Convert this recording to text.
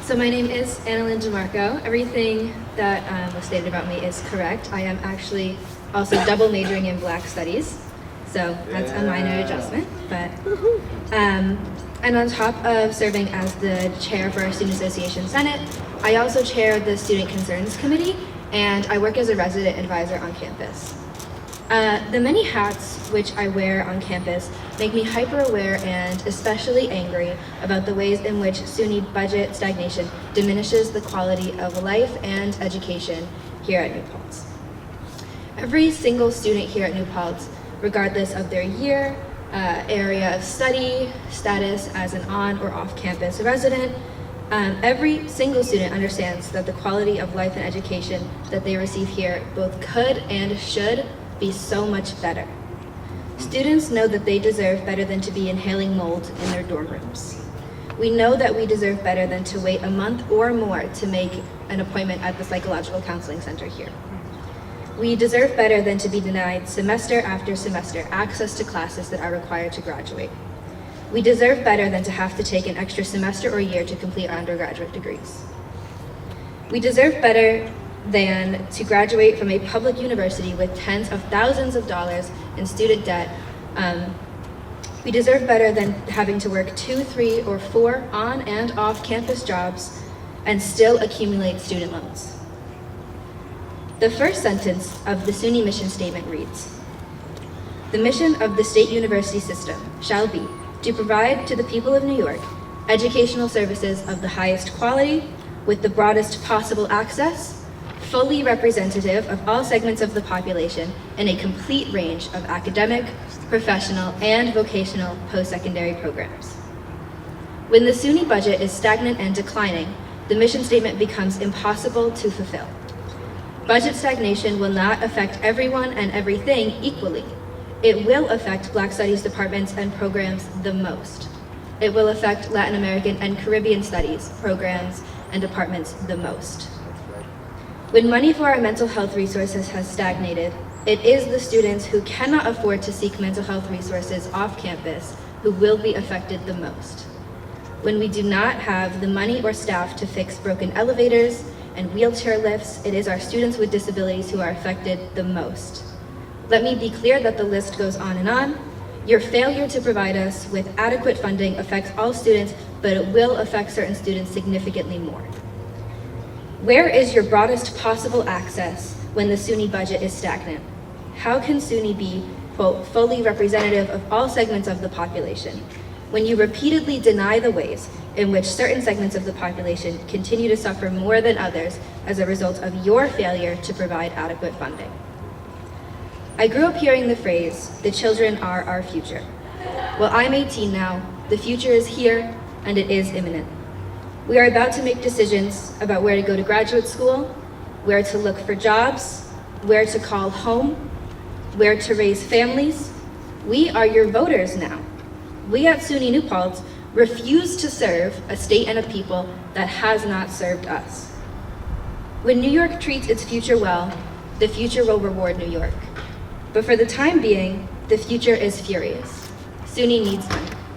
So my name is AnnaLynn DiMarco. Everything that was stated about me is correct. I am actually also double majoring in Black Studies, so that's a minor adjustment. But and on top of serving as the chair for our Student Association Senate, I also chair the Student Concerns Committee, and I work as a resident advisor on campus. The many hats which I wear on campus make me hyper-aware and especially angry about the ways in which SUNY budget stagnation diminishes the quality of life and education here at New Paltz. Every single student here at New Paltz, regardless of their year, area of study, status as an on or off-campus resident, every single student understands that the quality of life and education that they receive here both could and should be so much better. Students know that they deserve better than to be inhaling mold in their dorm rooms. We know that we deserve better than to wait a month or more to make an appointment at the psychological counseling center here. We deserve better than to be denied semester after semester access to classes that are required to graduate. We deserve better than to have to take an extra semester or year to complete our undergraduate degrees. We deserve better than to graduate from a public university with tens of thousands of dollars in student debt. We deserve better than having to work 2, 3, or 4 on and off campus jobs and still accumulate student loans. The first sentence of the SUNY mission statement reads, "The mission of the state university system shall be to provide to the people of New York educational services of the highest quality with the broadest possible access, fully representative of all segments of the population in a complete range of academic, professional, and vocational post-secondary programs." When the SUNY budget is stagnant and declining, the mission statement becomes impossible to fulfill. Budget stagnation will not affect everyone and everything equally. It will affect Black Studies departments and programs the most. It will affect Latin American and Caribbean Studies programs and departments the most. When money for our mental health resources has stagnated, it is the students who cannot afford to seek mental health resources off campus who will be affected the most. When we do not have the money or staff to fix broken elevators and wheelchair lifts, it is our students with disabilities who are affected the most. Let me be clear that the list goes on and on. Your failure to provide us with adequate funding affects all students, but it will affect certain students significantly more. Where is your broadest possible access when the SUNY budget is stagnant? How can SUNY be, quote, fully representative of all segments of the population when you repeatedly deny the ways in which certain segments of the population continue to suffer more than others as a result of your failure to provide adequate funding? I grew up hearing the phrase, "The children are our future." Well, I'm 18 now, the future is here, and it is imminent. We are about to make decisions about where to go to graduate school, where to look for jobs, where to call home, where to raise families. We are your voters now. We at SUNY New Paltz refuse to serve a state and a people that has not served us. When New York treats its future well, the future will reward New York. But for the time being, the future is furious. SUNY needs money.